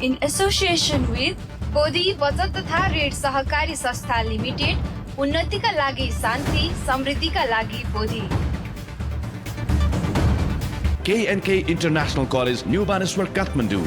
in association with Bodhi बचत तथा ऋण सहकारी संस्था लिमिटेड, उन्नतिका लागि शान्ति, समृद्धिका लागि Bodhi. K&K International College, New Baneswar, Kathmandu.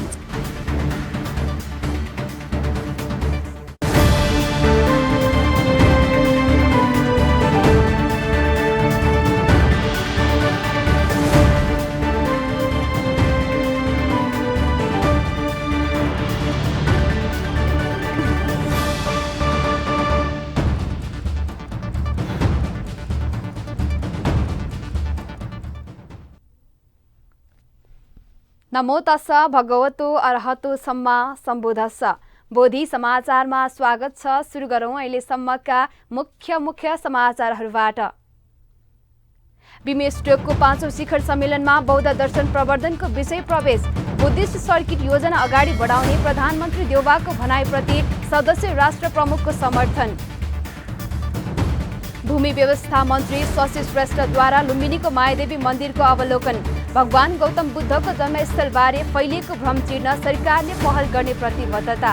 नमो तस्स भगवतो अरहतो सम्मा सम्बुद्धस्स। बोधी समाचारमा स्वागत छ। सुरु गरौँ अहिलेसम्मका मुख्य समाचारहरूबाट। बिमस्टेकको 5औं शिखर सम्मेलनमा बौद्ध दर्शन प्रवर्धनको विषय प्रवेश। बुद्धिस्ट सर्किट योजना अगाडि बढाउने प्रधानमन्त्री देउबाको भनाइप्रति सदस्य राष्ट्र प्रमुखको समर्थन। भूमि व्यवस्था मन्त्री शशि श्रेष्ठद्वारा लुम्बिनीको मायादेवी मन्दिरको अवलोकन। भगवान गौतम बुद्धको जन्मस्थलबारे फैलिएको भ्रम चिर्न सरकारले पहल गर्ने प्रतिबद्धता।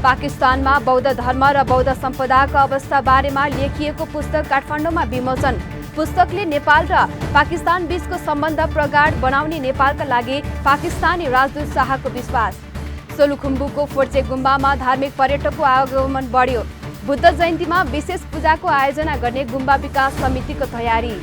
पाकिस्तानमा बौद्ध धर्म र बौद्ध सम्पदाको अवस्था बारेमा लेखिएको पुस्तक काठमाडौँमा विमोचन। पुस्तकले नेपाल र पाकिस्तान बीचको सम्बन्ध प्रगाढ बनाउने नेपालका लागि पाकिस्तानी राजदूत शाहको विश्वास। सोलुखुम्बुको फोर्चे गुम्बामा धार्मिक पर्यटकको आगमन बढ्यो। बुद्ध जयन्तीमा विशेष पूजाको आयोजना गर्ने गुम्बा विकास समितिको तयारी।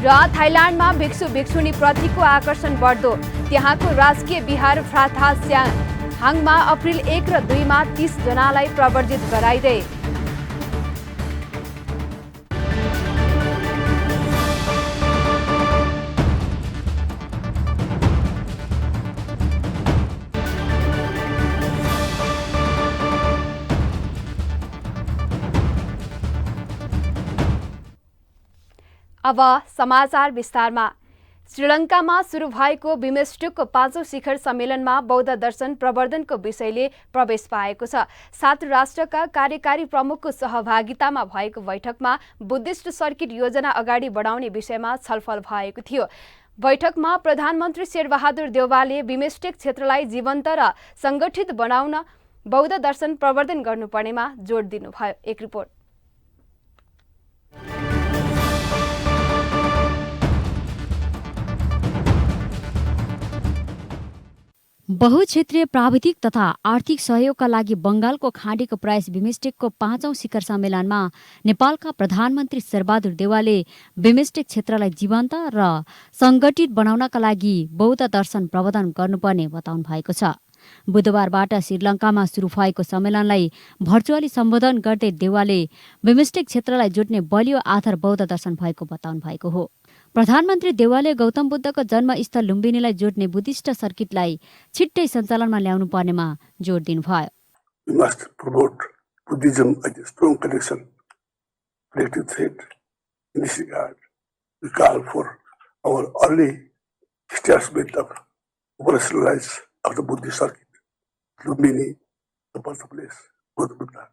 र थाइल्याण्डमा भिक्षु भिक्षुणी प्रतिको आकर्षण बढ्दो। त्यहाँको राजकीय विहार फ्राथास्याङमा अप्रिल 1 र 2 मा 30 जनालाई प्रवर्जित गराइँदै। अब समाचार विस्तारमा। श्रीलङ्कामा सुरु भएको बिमस्टेकको 5औं शिखर सम्मेलनमा बौद्ध दर्शन प्रवर्धनको विषयले प्रवेश पाएको छ। 7 राष्ट्रका कार्यकारी प्रमुखको सहभागितामा भएको बैठकमा बुद्धिस्ट सर्किट योजना अगाडि बढाउने विषयमा छलफल भएको थियो। बैठकमा प्रधानमन्त्री शेरबहादुर देउवाले बिमस्टेक क्षेत्रलाई जीवन्त र संगठित बनाउन बौद्ध दर्शन प्रवर्धन गर्नुपर्नेमा जोड दिनुभयो। एक रिपोर्ट। बहुक्षेत्रीय प्राविधिक तथा आर्थिक सहयोगका लागि बंगालको खाडीको प्रयास बिमस्टेकको 5औं शिखर सम्मेलनमा नेपालका प्रधानमन्त्री शेरबहादुर देउवाले बिमस्टेक क्षेत्रलाई जीवन्त र संगठित बनाउनका लागि बौद्ध दर्शन प्रवर्धन गर्नुपर्ने बताउनु भएको छ। बुधबारबाट श्रीलङ्कामा सुरु भएको सम्मेलनलाई भर्चुअली सम्बोधन गर्दै देउवाले बिमस्टेक क्षेत्रलाई जोड्ने बलियो आधार बौद्ध दर्शन भएको बताउनु भएको हो। प्रधानमन्त्री देउवाले गौतम बुद्धको जन्मस्थल लुम्बिनीलाई जोड्ने बुद्धिस्ट सर्किटलाई छिट्टै सञ्चालनमा ल्याउनु पर्नेमा जोड दिनुभयो। We must promote Buddhism as a strong connection, collective thread. In this regard, we call for our early establishment of operationalize of the Buddhist circuit, Lumbini, the birthplace of Buddha.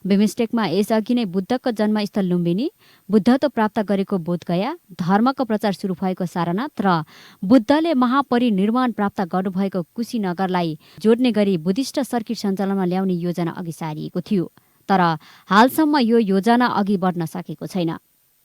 बिमस्टेकमा यसअघि नै बुद्धको जन्मस्थल लुम्बिनी, बुद्धत्व प्राप्त गरेको बोधगया, धर्मको प्रचार सुरु भएको सारनाथ र बुद्धले महापरिनिर्वाण प्राप्त गर्नुभएको कुशीनगरलाई जोड्ने गरी बुद्धिस्ट सर्किट सञ्चालनमा ल्याउने योजना अघि सारिएको थियो। तर हालसम्म यो योजना अघि बढ्न सकेको छैन।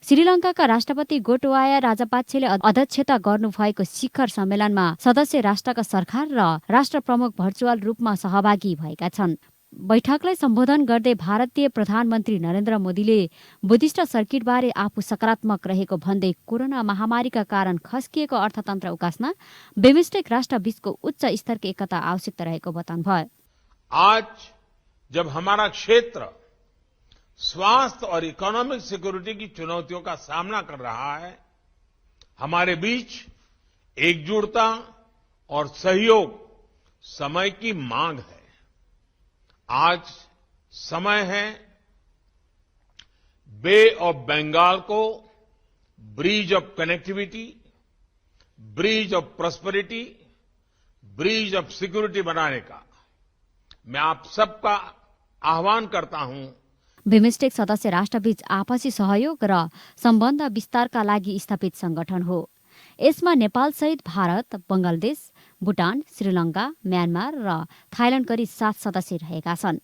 श्रीलङ्काका राष्ट्रपति गोटबाया राजापाक्सेले अध्यक्षता गर्नुभएको शिखर सम्मेलनमा सदस्य राष्ट्रका सरकार र राष्ट्र प्रमुख भर्चुअल रूपमा सहभागी भएका छन्। बैठकलाई सम्बोधन गर्दै भारतीय प्रधानमन्त्री नरेन्द्र मोदीले बुद्धिस्ट सर्किटबारे आफू सकारात्मक रहेको भन्दै कोरोना महामारीका कारण खस्किएको अर्थतन्त्र उकास्न बिमस्टेक राष्ट्र बीचको उच्च स्तरको एकता आवश्यकता रहेको बताउनुभयो। आज जब हमारा क्षेत्र स्वास्थ्य और इकोनॉमिक सिक्योरिटी की चुनौतियों का सामना कर रहा है, हमारे बीच एकजुटता और सहयोग समय की मांग है। आज समय है बे ऑफ बंगाल को bridge of connectivity, bridge of prosperity, bridge of security बनाने का। मैं आप सबका आह्वान करता हूं। बिमस्टेक सदस्य राष्ट्रबीच आपसी सहयोग र सम्बन्ध विस्तारका लागि स्थापित सङ्गठन हो। यसमा नेपालसहित भारत, बङ्गलादेश, भुटान, श्रीलङ्का, म्यानमार र थाइल्याण्ड गरी 7 सदस्य रहेका छन्।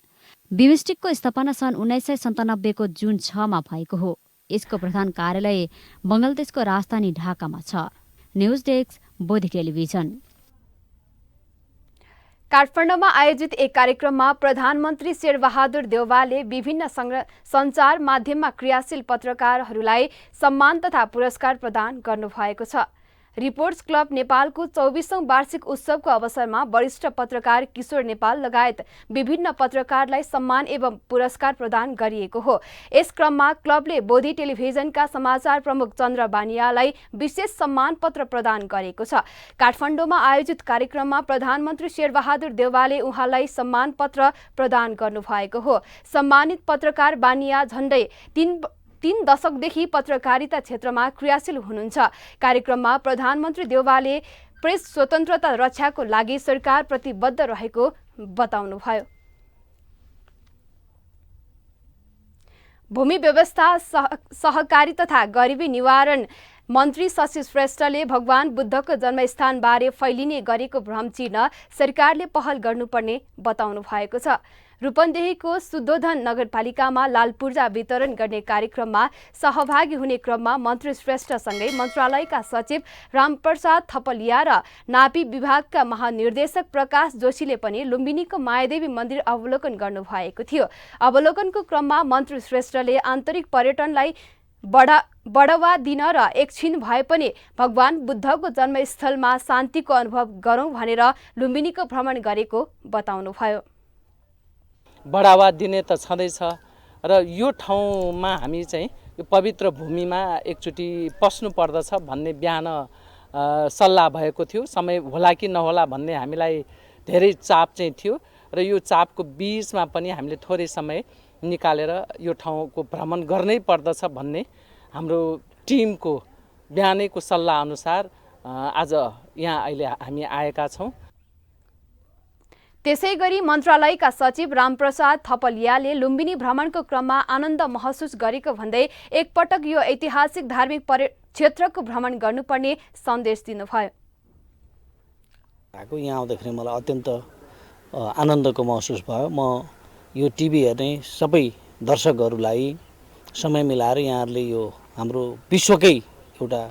बिमस्टेकको स्थापना सन् 1997 को जुन 6 मा भएको हो। यसको प्रधान कार्यालय बङ्गलादेशको राजधानी ढाकामा छ। News desk Bodhi television. काठमाडौँमा आयोजित एक कार्यक्रममा प्रधानमन्त्री शेरबहादुर देउवाले विभिन्न सञ्चार माध्यममा क्रियाशील पत्रकारहरूलाई सम्मान तथा पुरस्कार प्रदान गर्नुभएको छ। रिपोर्ट्स क्लब नेपालको 24औं वार्षिक उत्सवको अवसरमा वरिष्ठ पत्रकार किशोर नेपाल लगायत विभिन्न पत्रकारलाई सम्मान एवं पुरस्कार प्रदान गरिएको हो। यस क्रममा क्लबले बोधी टेलिभिजनका समाचार प्रमुख चन्द्र बानियालाई विशेष सम्मान पत्र प्रदान गरेको छ। काठमाडौँमा आयोजित कार्यक्रममा प्रधानमन्त्री शेरबहादुर देउवाले उहाँलाई सम्मान पत्र प्रदान गर्नुभएको हो। सम्मानित पत्रकार बानिया झण्डै 3 दशकदेखि पत्रकारिता क्षेत्रमा क्रियाशील हुनुहुन्छ। कार्यक्रममा प्रधानमन्त्री देउवाले प्रेस स्वतन्त्रता रक्षाको लागि सरकार प्रतिबद्ध रहेको बताउनुभयो। भूमि व्यवस्था सहकारी तथा गरिबी निवारण मन्त्री शशि श्रेष्ठले भगवान बुद्धको जन्मस्थानबारे फैलिने गरेको भ्रम चिर्न सरकारले पहल गर्नुपर्ने बताउनु भएको छ। रूपन्देहीको शुद्धोधन नगरपालिकामा लाल पूर्जा वितरण गर्ने कार्यक्रममा सहभागी हुने क्रममा मन्त्री श्रेष्ठसँगै मन्त्रालयका सचिव रामप्रसाद थपलिया र नापी विभागका महानिर्देशक प्रकाश जोशीले पनि लुम्बिनीको मायादेवी मन्दिर अवलोकन गर्नुभएको थियो। अवलोकनको क्रममा मन्त्री श्रेष्ठले आन्तरिक पर्यटनलाई बढावा दिन र एकछिन भए पनि भगवान बुद्धको जन्मस्थलमा शान्तिको अनुभव गरौँ भनेर लुम्बिनीको भ्रमण गरेको बताउनुभयो। बढावा दिने त छँदैछ र यो ठाउँमा हामी चाहिँ यो पवित्र भूमिमा एकचोटि पस्नु पर्दछ भन्ने बिहान सल्लाह भएको थियो। समय होला कि नहोला भन्ने हामीलाई धेरै चाप चाहिँ थियो र यो चापको बीचमा पनि हामीले थोरै समय निकालेर यो ठाउँको भ्रमण गर्नै पर्दछ भन्ने हाम्रो टिमको बिहानैको सल्लाह अनुसार आज यहाँ अहिले हामी आएका छौँ। त्यसैगरी मन्त्रालयका सचिव रामप्रसाद थपलियाले लुम्बिनी भ्रमणको क्रममा आनन्द महसुस गरेको भन्दै एकपटक यो ऐतिहासिक धार्मिक क्षेत्रको भ्रमण गर्नुपर्ने सन्देश दिनुभयो। यहाँ आउँदाखेरि मलाई अत्यन्त आनन्दको महसुस भयो। म यो टिभी हेर्ने सबै दर्शकहरूलाई समय मिलाएर यहाँहरूले यो हाम्रो विश्वकै एउटा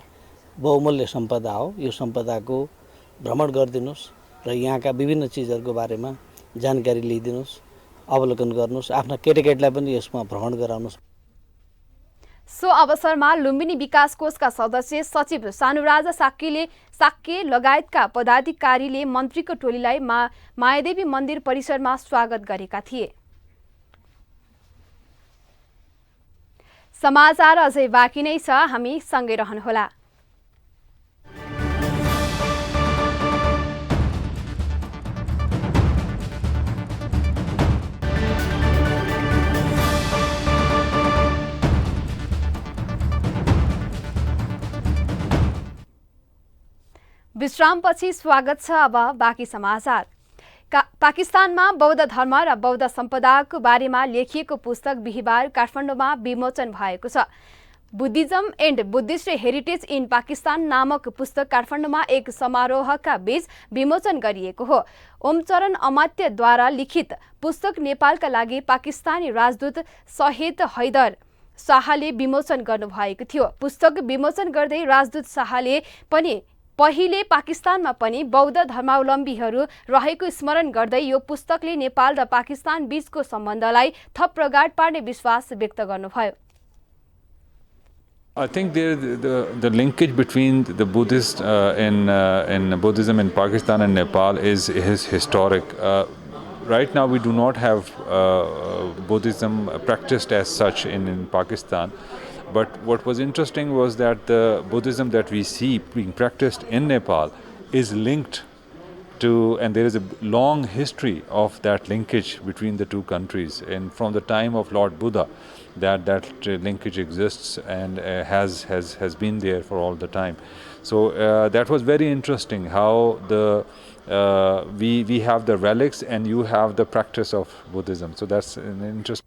बहुमूल्य सम्पदा हो, यो सम्पदाको भ्रमण गरिदिनुहोस् र यहाँका विभिन्न चिजहरूको बारेमा जानकारी लिइदिनुहोस्, अवलोकन गर्नुहोस्, आफ्ना केटाकेटीलाई पनि यसमा भ्रमण गराउनुहोस्। सो अवसरमा लुम्बिनी विकास कोषका सदस्य सचिव सानुराजा साक्के लगायतका पदाधिकारीले मन्त्रीको टोलीलाई मायादेवी मन्दिर परिसरमा स्वागत गरेका थिए। समाचार अझै बाँकी नै छ, हामी सँगै रहनुहोला। विश्रामपछि स्वागत छ। अब बाँकी समाचार। पाकिस्तानमा बौद्ध धर्म र बौद्ध सम्पदाको बारेमा लेखिएको पुस्तक बिहिबार काठमाडौँमा विमोचन भएको छ। Buddhism and Buddhist heritage in Pakistan नामक पुस्तक काठमाडौँमा एक समारोहका बीच विमोचन गरिएको हो। ओमचरण अमात्यद्वारा लिखित पुस्तक नेपालका लागि पाकिस्तानी राजदूत सहिद हैदर शाहले विमोचन गर्नुभएको थियो। पुस्तक विमोचन गर्दै राजदूत शाहले पनि पहिले पाकिस्तानमा पनि बौद्ध धर्मावलम्बीहरू रहेको स्मरण गर्दै यो पुस्तकले नेपाल र पाकिस्तान बीचको सम्बन्धलाई थप प्रगाढ पार्ने विश्वास व्यक्त गर्नुभयो। I think the linkage between the Buddhist in Buddhism in Pakistan and Nepal is historic. Right now we do not have Buddhism practiced as such in Pakistan. But what was interesting was that the Buddhism that we see being practiced in Nepal is linked to, and there is a long history of that linkage between the two countries. And from the time of Lord Buddha, that linkage exists and has been there for all the time. So that was very interesting how we have the relics and you have the practice of Buddhism. So that's an interesting.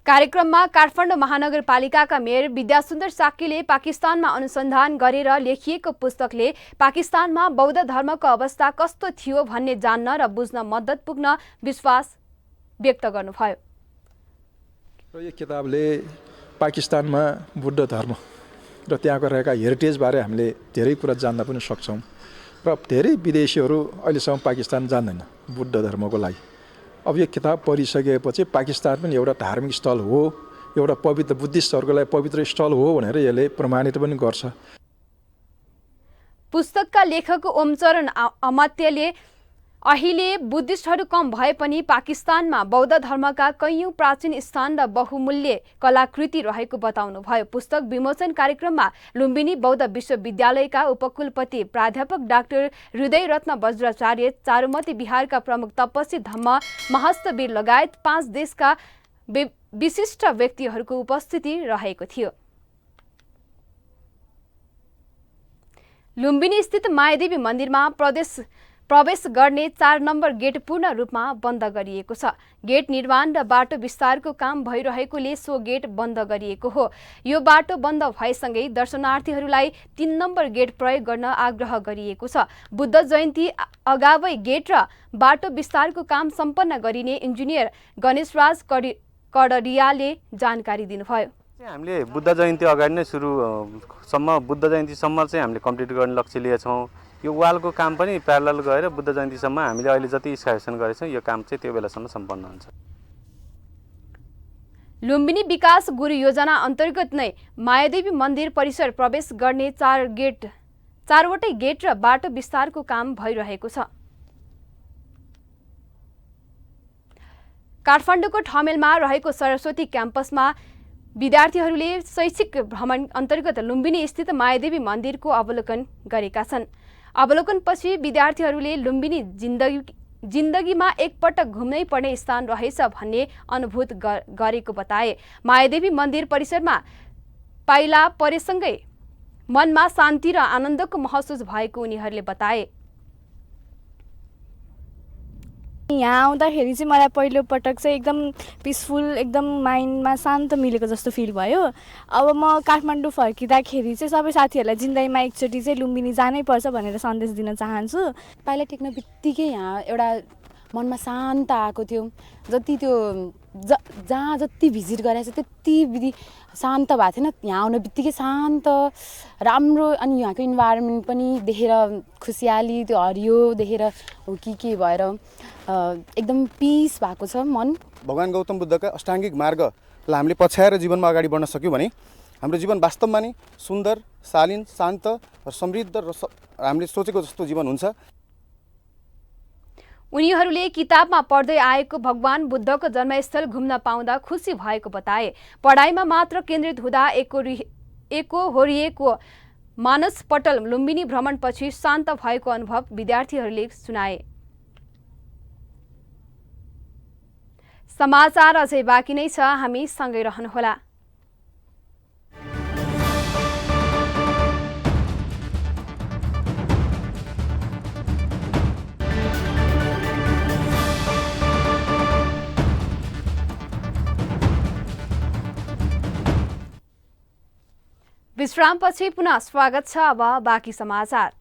कार्यक्रममा काठमाडौँ महानगरपालिकाका mayor Vidyasundar साक्यले पाकिस्तानमा अनुसन्धान गरेर लेखिएको पुस्तकले पाकिस्तानमा बौद्ध धर्मको अवस्था कस्तो थियो भन्ने जान्न र बुझ्न मद्दत पुग्न विश्वास व्यक्त गर्नुभयो। र यो किताबले पाकिस्तानमा बुद्ध धर्म र त्यहाँको रहेका हेरिटेजबारे हामीले धेरै कुरा जान्न पनि सक्छौँ र धेरै विदेशीहरू अहिलेसम्म पाकिस्तान जान्दैन बुद्ध धर्मको लागि। अब यो किताब पढिसकेपछि पाकिस्तान पनि एउटा धार्मिक स्थल हो, एउटा पवित्र बुद्धिस्टहरूको लागि पवित्र स्थल हो भनेर यसले प्रमाणित पनि गर्छ। पुस्तकका लेखक ओमचरण अमात्यले अहिले बुद्धिस्टहरू कम भए पनि पाकिस्तानमा बौद्ध धर्मका कैयौं प्राचीन स्थान र बहुमूल्य कलाकृति रहेको बताउनुभयो। पुस्तक विमोचन कार्यक्रममा लुम्बिनी बौद्ध विश्वविद्यालयका उपकुलपति प्राध्यापक डाक्टर हृदय रत्न वज्राचार्य, चारुमती बिहारका प्रमुख तपस्वी धम्म महस्तवीर लगायत 5 देशका विशिष्ट व्यक्तिहरूको उपस्थिति रहेको थियो। लुम्बिनी स्थित मायादेवी मन्दिरमा प्रवेश गर्ने 4 नम्बर गेट पूर्ण रूपमा बन्द गरिएको छ। गेट निर्माण र बाटो विस्तारको काम भइरहेकोले सो गेट बन्द गरिएको हो। यो बाटो बन्द भएसँगै दर्शनार्थीहरूलाई 3 नम्बर गेट प्रयोग गर्न आग्रह गरिएको छ। बुद्ध जयन्ती अगावै गेट र बाटो विस्तारको काम सम्पन्न गरिने इन्जिनियर गणेशराज कडरियाले जानकारी दिनुभयो। हामीले बुद्ध जयन्ती अगाडि नै बुद्ध जयन्तीसम्म चाहिँ हामीले कम्प्लिट गर्ने लक्ष्य लिएछौँ। यो वालको काम पनि प्यारलल गएर बुद्ध जयन्तीसम्म हामीले अहिले जति एक्सकाभेसन गरेछौँ यो काम चाहिँ त्यो बेलासम्म सम्पन्न हुन्छ। लुम्बिनी विकास गुरु योजना अन्तर्गत नै मायादेवी मन्दिर परिसर प्रवेश गर्ने 4वटै गेट र बाटो विस्तारको काम भइरहेको छ। काठमाडौँको ठमेलमा रहेको सरस्वती क्याम्पसमा विद्यार्थीहरूले शैक्षिक भ्रमण अन्तर्गत लुम्बिनी स्थित मायादेवी मन्दिरको अवलोकन गरेका छन्। अवलोकनपछि विद्यार्थीहरूले लुम्बिनी जिन्दगीमा एकपटक घुम्नै पर्ने स्थान रहेछ भन्ने अनुभूत गरेको बताए। मायादेवी मन्दिर परिसरमा पाइला परेसँगै मनमा शान्ति र आनन्दको महसुस भएको उनीहरूले बताए। यहाँ आउँदाखेरि चाहिँ मलाई पहिलो पटक चाहिँ एकदम पिसफुल, एकदम माइन्डमा शान्त मिलेको जस्तो फिल भयो। अब म काठमाडौँ फर्किँदाखेरि चाहिँ सबै साथीहरूलाई जिन्दगीमा एकचोटि चाहिँ लुम्बिनी जानै पर्छ भनेर सन्देश दिन चाहन्छु। पाइला टेक्न बित्तिकै यहाँ एउटा मनमा शान्त आएको थियो। जति त्यो जहाँ जति भिजिट गरेको छ त्यति विधि शान्त भएको थिएन। यहाँ आउने बित्तिकै शान्त राम्रो, अनि यहाँको इन्भाइरोमेन्ट पनि देखेर खुसियाली, त्यो हरियो देखेर हो के भएर एकदम पिस भएको छ मन। भगवान् गौतम बुद्धका अष्टाङ्गिक मार्गलाई हामीले पछ्याएर जीवनमा अगाडि बढ्न सक्यौँ भने हाम्रो जीवन वास्तवमा नै सुन्दर, शालीन, शान्त र समृद्ध र हामीले सोचेको जस्तो जीवन हुन्छ। उनीहरूले किताबमा पढ्दै आएको भगवान बुद्धको जन्मस्थल घुम्न पाउँदा खुसी भएको बताए। पढाइमा मात्र केन्द्रित हुँदा एको होरिएको मानस पटल लुम्बिनी भ्रमणपछि शान्त भएको अनुभव विद्यार्थीहरूले सुनाए। समाचार अझै बाँकी नै छ, हामी सँगै रहनुहोला। विश्रामपछि पुनः स्वागत छ। अब बाँकी समाचार।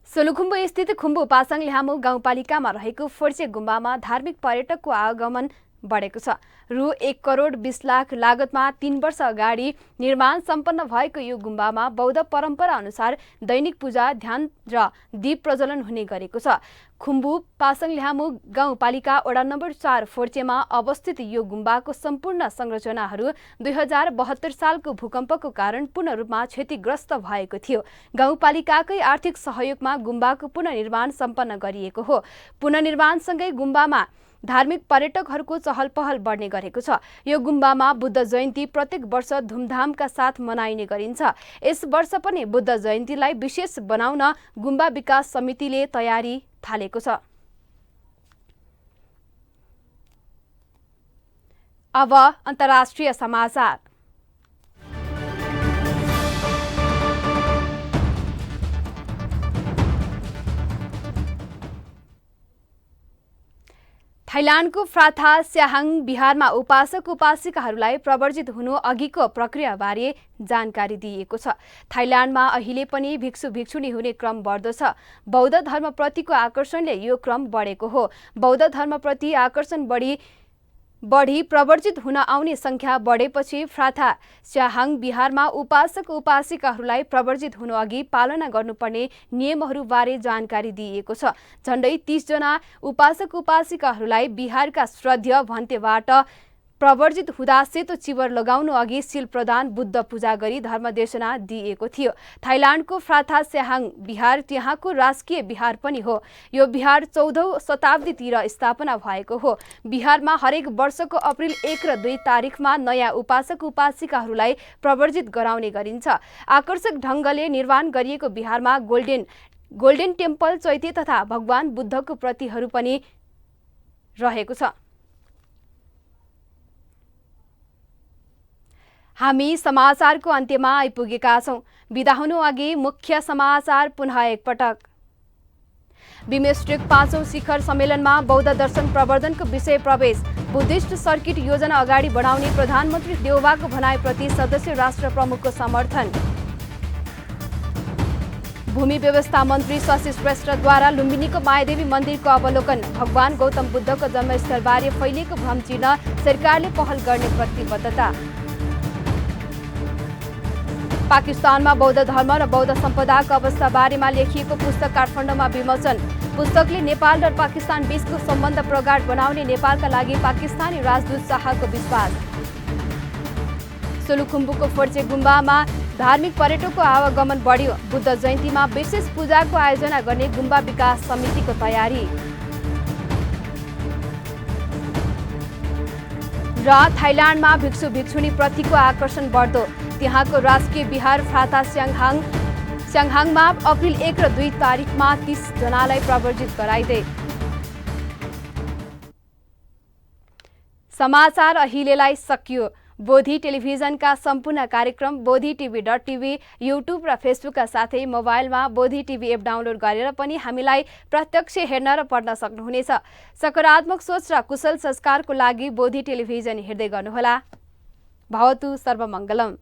सोलुखुम्बु स्थित खुम्बु पासाङ ल्यामु गाउँपालिकामा रहेको फोर्चे गुम्बामा धार्मिक पर्यटकको आगमन बढेको छ। रु 1 करोड 20 लाख लागतमा 3 वर्ष अगाडि निर्माण सम्पन्न भएको यो गुम्बामा बौद्ध परम्परा अनुसार दैनिक पूजा, ध्यान र दीप प्रज्वलन हुने गरेको छ। खुम्बु पासाङ ल्यामु गाउँपालिका वडा नम्बर 4 फोर्चेमा अवस्थित यो गुम्बाको सम्पूर्ण संरचनाहरू 2072 सालको भूकम्पको कारण पूर्ण रूपमा क्षतिग्रस्त भएको थियो। गाउँपालिकाकै आर्थिक सहयोगमा गुम्बाको पुनर्निर्माण सम्पन्न गरिएको हो। पुनर्निर्माणसँगै गुम्बामा धार्मिक पर्यटकहरूको चहल पहल बढ्ने गरेको छ। यो गुम्बामा बुद्ध जयन्ती प्रत्येक वर्ष धुमधामका साथ मनाइने गरिन्छ। यस वर्ष पनि बुद्ध जयन्तीलाई विशेष बनाउन गुम्बा विकास समितिले तयारी थालेको छ। अब अन्तर्राष्ट्रिय समाचार। थाइल्याण्डको फ्राथा स्याहाङ बिहारमा उपासक उपासिकाहरूलाई प्रवर्जित हुनु अघिको प्रक्रियाबारे जानकारी दिइएको छ। थाइल्याण्डमा अहिले पनि भिक्षु भिक्षुणी हुने क्रम बढ्दो छ। बौद्ध धर्मप्रतिको आकर्षणले यो क्रम बढेको हो। बौद्ध धर्मप्रति आकर्षण बढी प्रवर्जित हुन आउने संख्या बढेपछि फ्राथा स्याहाङ बिहारमा उपासक उपासिकाहरूलाई प्रवर्जित हुनु अघि पालना गर्नुपर्ने नियमहरूबारे जानकारी दिइएको छ। झण्डै 30 जना उपासक उपासिकाहरूलाई बिहारका श्रद्धेय भन्तेबाट प्रवर्जित हुँदा सेतो चिवर लगाउनु अघि सील प्रदान बुद्ध पूजा गरी धर्मदेशना दिएको थियो। थाइल्याण्डको फ्राथा स्याहाङ बिहार त्यहाँको राजकीय बिहार पनि हो। यो बिहार 14औं शताब्दीतिर स्थापना भएको हो। बिहारमा हरेक वर्षको अप्रिल 1 र 2 तारिखमा नयाँ उपासक उपासिकाहरूलाई प्रवर्जित गराउने गरिन्छ। आकर्षक ढङ्गले निर्माण गरिएको बिहारमा गोल्डेन टेम्पल, चैत्य तथा भगवान बुद्धको प्रतिहरू पनि रहेको छ। हामी समाचारको अन्त्यमा आइपुगेका छौं। बिदा हुनु अघि मुख्य समाचार पुनः एकपटक। बिमस्टेक 5औं शिखर सम्मेलनमा बौद्ध दर्शन प्रवर्धनको विषय प्रवेश। बुद्धिस्ट सर्किट योजना अगाडि बढाउने प्रधानमन्त्री देउबाको भनाइप्रति सदस्य राष्ट्र प्रमुखको समर्थन। भूमि व्यवस्था मन्त्री शशि श्रेष्ठद्वारा लुम्बिनीको मायादेवी मन्दिरको अवलोकन। भगवान गौतम बुद्धको जन्मस्थलबारे फैलिएको भ्रम चिर्न सरकारले पहल गर्ने प्रतिबद्धता। पाकिस्तानमा बौद्ध धर्म र बौद्ध सम्पदाको अवस्था बारेमा लेखिएको पुस्तक काठमाडौँमा विमोचन। पुस्तकले नेपाल र पाकिस्तान बीचको सम्बन्ध प्रगाढ बनाउने नेपालका लागि पाकिस्तानी राजदूत शाहको विश्वास। सोलुखुम्बुको फोर्चे गुम्बामा धार्मिक पर्यटकको आवागमन बढ्यो। बुद्ध जयन्तीमा विशेष पूजाको आयोजना गर्ने गुम्बा विकास समितिको तयारी। र थाइल्याण्डमा भिक्षु भिक्षुणी प्रतिको आकर्षण बढ्दो। त्यहाँको राजकीय बिहार फ्राथा स्याहाङमा अप्रिल 1 र 2 तारिखमा 30 जनालाई प्रवर्जित गराइदिए। समाचार अहिलेलाई सकियो। बोधी टेलिभिजनका सम्पूर्ण कार्यक्रम bodhi.tv, युट्युब र फेसबुकका साथै मोबाइलमा बोधी टिभी एप डाउनलोड गरेर पनि हामीलाई प्रत्यक्ष हेर्न र पढ्न सक्नुहुनेछ। सकारात्मक सोच र कुशल संस्कारको लागि बोधी टेलिभिजन हेर्दै गर्नुहोला। भवतु सर्वमङ्गलम।